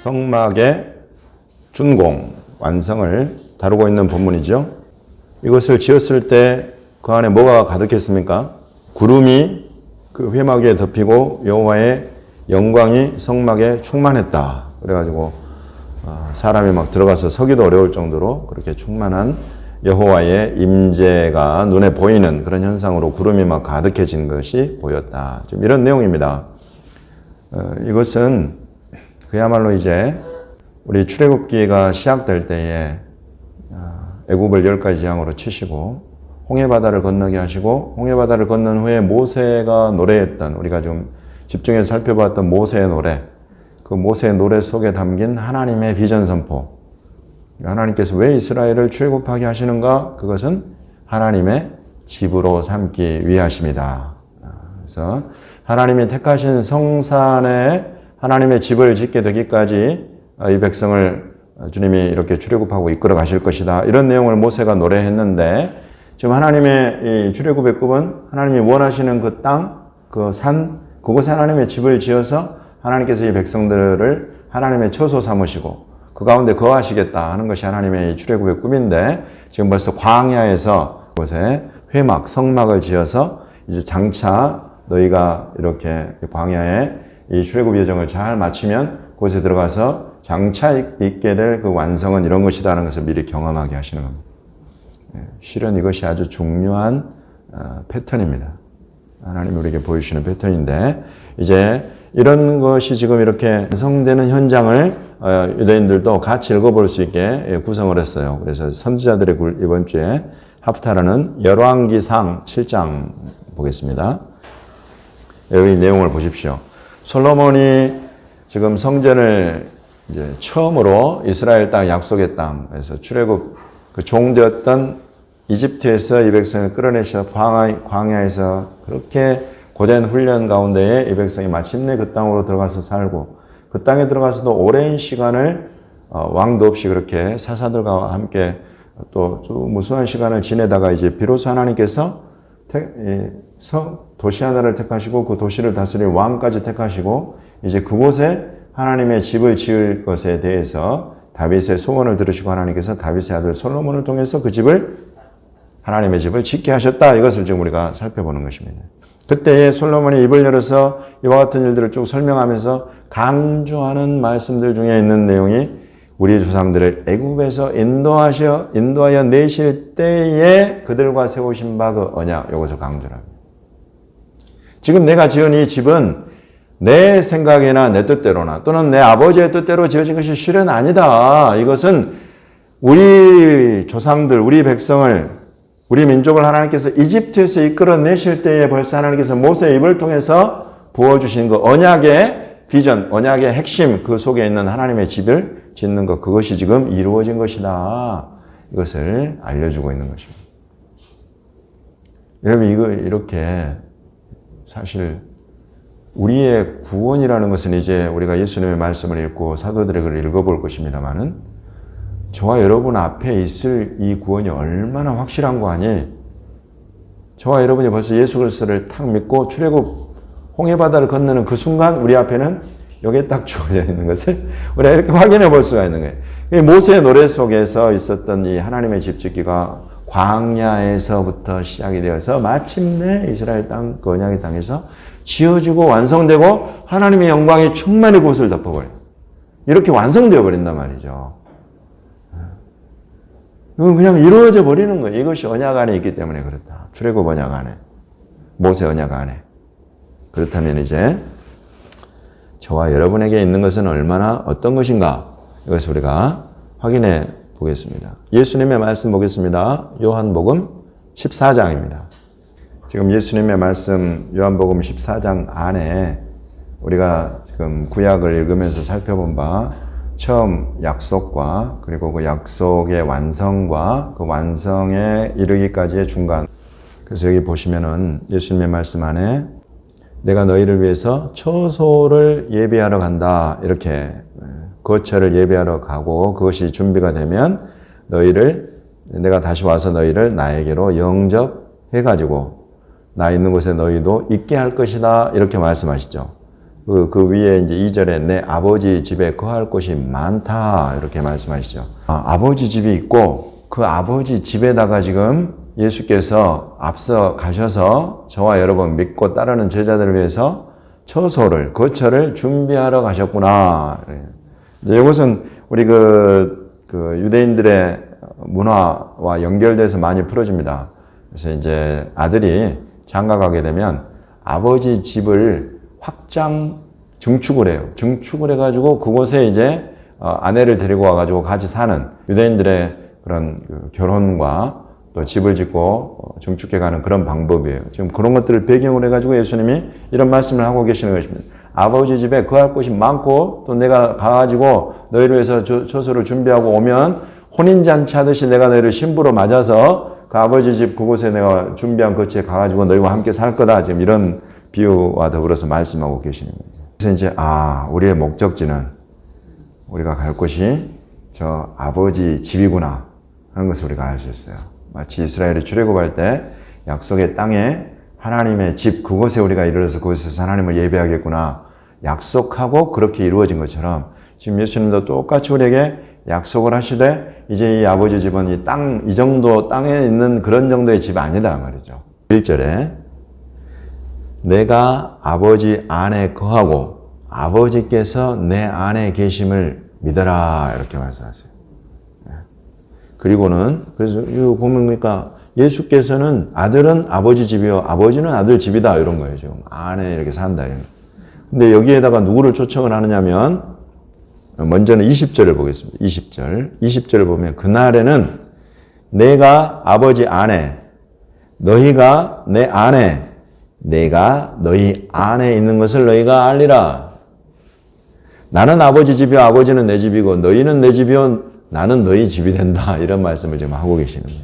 성막의 준공, 완성을 다루고 있는 본문이죠. 이것을 지었을 때 그 안에 뭐가 가득했습니까? 구름이 그 회막 위에 덮이고 여호와의 영광이 성막에 충만했다. 그래가지고 사람이 막 들어가서 서기도 어려울 정도로 그렇게 충만한 여호와의 임재가 눈에 보이는 그런 현상으로 구름이 막 가득해진 것이 보였다. 지금 이런 내용입니다. 이것은 그야말로 이제 우리 출애굽기가 시작될 때에 애굽을 10가지 재앙으로 치시고 홍해바다를 건너게 하시고 홍해바다를 건넌 후에 모세가 노래했던, 우리가 지금 집중해서 살펴봤던 모세의 노래, 그 모세의 노래 속에 담긴 하나님의 비전 선포, 하나님께서 왜 이스라엘을 출애굽하게 하시는가? 그것은 하나님의 집으로 삼기 위하십니다. 그래서 하나님이 택하신 성산에 하나님의 집을 짓게 되기까지 이 백성을 주님이 이렇게 출애굽하고 이끌어 가실 것이다. 이런 내용을 모세가 노래했는데, 지금 하나님의 이 출애굽의 꿈은 하나님이 원하시는 그 땅, 그 산, 그곳에 하나님의 집을 지어서 하나님께서 이 백성들을 하나님의 처소 삼으시고 그 가운데 거하시겠다 하는 것이 하나님의 출애굽의 꿈인데, 지금 벌써 광야에서 그곳에 회막, 성막을 지어서 이제 장차 너희가 이렇게 광야에 이 출애굽 여정을 잘 마치면 그곳에 들어가서 장차 있게 될 그 완성은 이런 것이다 하는 것을 미리 경험하게 하시는 겁니다. 실은 이것이 아주 중요한 패턴입니다. 하나님이 우리에게 보여주시는 패턴인데, 이제 이런 것이 지금 이렇게 완성되는 현장을 유대인들도 같이 읽어볼 수 있게 구성을 했어요. 그래서 선지자들의 이번 주에 하프타라는 열왕기상 7장 보겠습니다. 여기 내용을 보십시오. 솔로몬이 지금 성전을 이제 처음으로 이스라엘 땅, 약속의 땅에서 출애굽 그 종되었던 이집트에서 이 백성을 끌어내셔 광야에서 그렇게 고된 훈련 가운데에 이 백성이 마침내 그 땅으로 들어가서 살고, 그 땅에 들어가서도 오랜 시간을 왕도 없이 그렇게 사사들과 함께 또 무수한 시간을 지내다가 이제 비로소 하나님께서 도시 하나를 택하시고 그 도시를 다스릴 왕까지 택하시고 이제 그곳에 하나님의 집을 지을 것에 대해서 다윗의 소원을 들으시고 하나님께서 다윗의 아들 솔로몬을 통해서 그 집을, 하나님의 집을 짓게 하셨다. 이것을 지금 우리가 살펴보는 것입니다. 그때에 솔로몬이 입을 열어서 이와 같은 일들을 쭉 설명하면서 강조하는 말씀들 중에 있는 내용이 우리 조상들을 애굽에서 인도하여 내실 때에 그들과 세우신 바 그 언약, 이것을 강조를 합니다. 지금 내가 지은 이 집은 내 생각이나 내 뜻대로나 또는 내 아버지의 뜻대로 지어진 것이 실은 아니다. 이것은 우리 조상들, 우리 백성을, 우리 민족을 하나님께서 이집트에서 이끌어내실 때에 벌써 하나님께서 모세의 입을 통해서 부어주신 그 언약의 비전, 언약의 핵심, 그 속에 있는 하나님의 집을 짓는 것, 그것이 지금 이루어진 것이다. 이것을 알려주고 있는 것입니다. 여러분, 이렇게 사실 우리의 구원이라는 것은 이제 우리가 예수님의 말씀을 읽고 사도들의 글을 읽어볼 것입니다만은, 저와 여러분 앞에 있을 이 구원이 얼마나 확실한 거 아니? 저와 여러분이 벌써 예수 그리스도를 탁 믿고 출애굽 홍해바다를 건너는 그 순간 우리 앞에는 여기에 딱 주어져 있는 것을 우리가 이렇게 확인해 볼 수가 있는 거예요. 모세의 노래 속에서 있었던 이 하나님의 집 짓기가 광야에서부터 시작이 되어서 마침내 이스라엘 땅, 그 언약의 땅에서 지어지고 완성되고 하나님의 영광이 충만히 그곳을 덮어버려요. 이렇게 완성되어 버린단 말이죠. 이건 그냥 이루어져 버리는 거예요. 이것이 언약 안에 있기 때문에 그렇다. 출애굽 언약 안에, 모세 언약 안에. 그렇다면 이제 저와 여러분에게 있는 것은 얼마나 어떤 것인가? 이것을 우리가 확인해 보겠습니다. 예수님의 말씀 보겠습니다. 요한복음 14장입니다. 지금 예수님의 말씀 요한복음 14장 안에 우리가 지금 구약을 읽으면서 살펴본 바 처음 약속과 그리고 그 약속의 완성과 그 완성에 이르기까지의 중간. 그래서 여기 보시면은 예수님의 말씀 안에 내가 너희를 위해서 처소를 예비하러 간다. 이렇게 거처를 예비하러 가고 그것이 준비가 되면 내가 다시 와서 너희를 나에게로 영접해가지고 나 있는 곳에 너희도 있게 할 것이다. 이렇게 말씀하시죠. 그 위에 이제 2절에 내 아버지 집에 거할 곳이 많다. 이렇게 말씀하시죠. 아버지 집이 있고 그 아버지 집에다가 지금 예수께서 앞서 가셔서 저와 여러분 믿고 따르는 제자들을 위해서 처소를, 거처를 준비하러 가셨구나. 이것은 우리 그 유대인들의 문화와 연결돼서 많이 풀어집니다. 그래서 이제 아들이 장가가게 되면 아버지 집을 증축을 해요. 증축을 해가지고 그곳에 이제 아내를 데리고 와가지고 같이 사는 유대인들의 그런 결혼과 또 집을 짓고 증축해가는 그런 방법이에요. 지금 그런 것들을 배경으로 해가지고 예수님이 이런 말씀을 하고 계시는 것입니다. 아버지 집에 거할 곳이 많고 또 내가 가가지고 너희를 위해서 처소를 준비하고 오면 혼인잔치 하듯이 내가 너희를 신부로 맞아서 그 아버지 집 그곳에 내가 준비한 거처에 가가지고 너희와 함께 살 거다. 지금 이런 비유와 더불어서 말씀하고 계시는 거죠. 그래서 이제 우리의 목적지는 우리가 갈 곳이 저 아버지 집이구나 하는 것을 우리가 알 수 있어요. 마치 이스라엘이 출애굽할 때 약속의 땅에 하나님의 집 그곳에 우리가 이르러서 그곳에서 하나님을 예배하겠구나 약속하고 그렇게 이루어진 것처럼 지금 예수님도 똑같이 우리에게 약속을 하시되 이제 이 아버지 집은 이 정도 땅에 있는 그런 정도의 집이 아니다 말이죠. 1절에 내가 아버지 안에 거하고 아버지께서 내 안에 계심을 믿어라 이렇게 말씀하세요. 그리고는 그래서 이거 보면 그러니까 예수께서는 아들은 아버지 집이요 아버지는 아들 집이다 이런 거예요. 지금 안에 이렇게 산다. 근데 여기에다가 누구를 초청을 하느냐면 먼저는 20절을 보겠습니다. 20절을 보면 그날에는 내가 아버지 안에 너희가 내 안에 내가 너희 안에 있는 것을 너희가 알리라. 나는 아버지 집이요 아버지는 내 집이고 너희는 내 집이요 나는 너희 집이 된다. 이런 말씀을 지금 하고 계시는 거예요.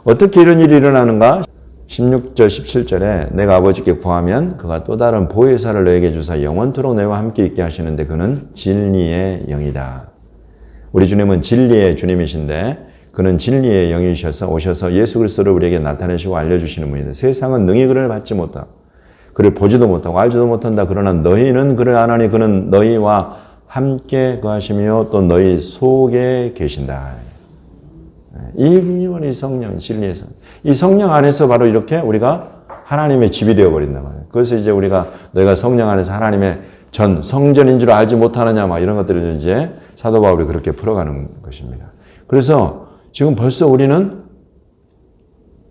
어떻게 이런 일이 일어나는가? 16절 17절에 내가 아버지께 구하면 그가 또 다른 보혜사를 너에게 주사 영원토록 너희와 함께 있게 하시는데 그는 진리의 영이다. 우리 주님은 진리의 주님이신데 그는 진리의 영이셔서 오셔서 예수 그리스도를 우리에게 나타내시고 알려주시는 분이다. 세상은 능히 그를 받지 못하고 그를 보지도 못하고 알지도 못한다. 그러나 너희는 그를 아나니 그는 너희와 함께 거하시며 또 너희 속에 계신다. 이 성령, 진리의 성령. 이 성령 안에서 바로 이렇게 우리가 하나님의 집이 되어버린단 말이에요. 그래서 이제 우리가 너희가 성령 안에서 하나님의 성전인 줄 알지 못하느냐 막 이런 것들을 이제 사도 바울이 그렇게 풀어가는 것입니다. 그래서 지금 벌써 우리는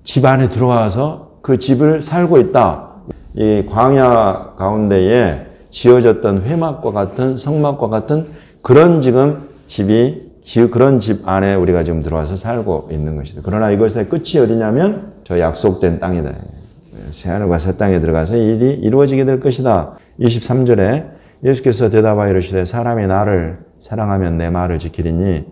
집 안에 들어와서 그 집을 살고 있다. 이 광야 가운데에 지어졌던 회막과 같은 성막과 같은 그런 지금 그런 집 안에 우리가 지금 들어와서 살고 있는 것이다. 그러나 이것의 끝이 어디냐면 저 약속된 땅이다. 새하늘과 새 땅에 들어가서 일이 이루어지게 될 것이다. 23절에 예수께서 대답하여 이르시되 사람이 나를 사랑하면 내 말을 지키리니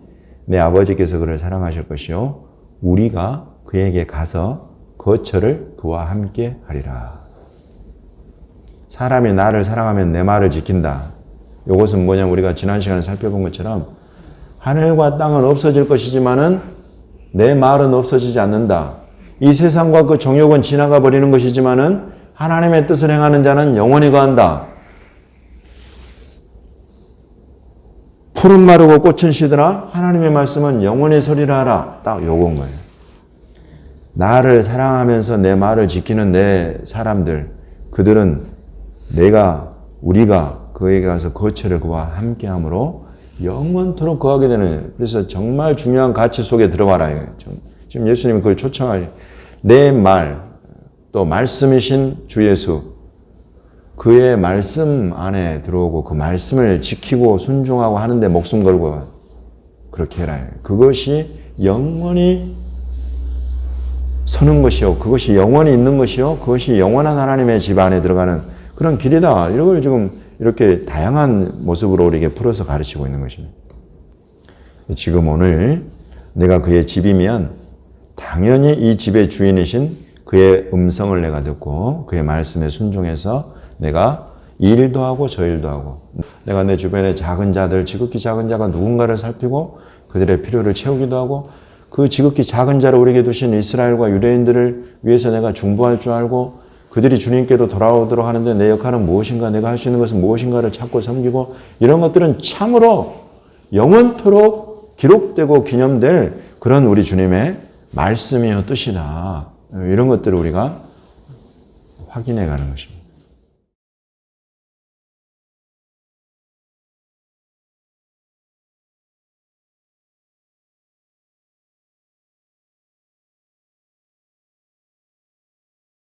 내 아버지께서 그를 사랑하실 것이요 우리가 그에게 가서 거처를 그와 함께 하리라. 사람이 나를 사랑하면 내 말을 지킨다. 이것은 뭐냐면 우리가 지난 시간에 살펴본 것처럼 하늘과 땅은 없어질 것이지만은 내 말은 없어지지 않는다. 이 세상과 그 정욕은 지나가 버리는 것이지만은 하나님의 뜻을 행하는 자는 영원히 거한다. 푸른 마르고 꽃은 시드라 하나님의 말씀은 영원히 서리라 하라. 딱 요건 거예요. 나를 사랑하면서 내 말을 지키는 내 사람들 그들은 우리가 그에게 가서 거처를 그와 함께함으로 영원토록 거하게 되는 그래서 정말 중요한 가치 속에 들어와라. 지금 예수님이 그걸 초청하죠. 내 말, 또 말씀이신 주 예수 그의 말씀 안에 들어오고 그 말씀을 지키고 순종하고 하는데 목숨 걸고 그렇게 해라. 그것이 영원히 서는 것이요. 그것이 영원히 있는 것이요. 그것이 영원한 하나님의 집 안에 들어가는 그런 길이다. 이걸 지금 이렇게 다양한 모습으로 우리에게 풀어서 가르치고 있는 것입니다. 지금 오늘 내가 그의 집이면 당연히 이 집의 주인이신 그의 음성을 내가 듣고 그의 말씀에 순종해서 내가 이 일도 하고 저 일도 하고 내가 내 주변의 작은 자들, 지극히 작은 자가 누군가를 살피고 그들의 필요를 채우기도 하고 그 지극히 작은 자를 우리에게 두신 이스라엘과 유대인들을 위해서 내가 중보할 줄 알고 그들이 주님께로 돌아오도록 하는데 내 역할은 무엇인가, 내가 할 수 있는 것은 무엇인가를 찾고 섬기고, 이런 것들은 참으로 영원토록 기록되고 기념될 그런 우리 주님의 말씀이요 뜻이다. 이런 것들을 우리가 확인해 가는 것입니다.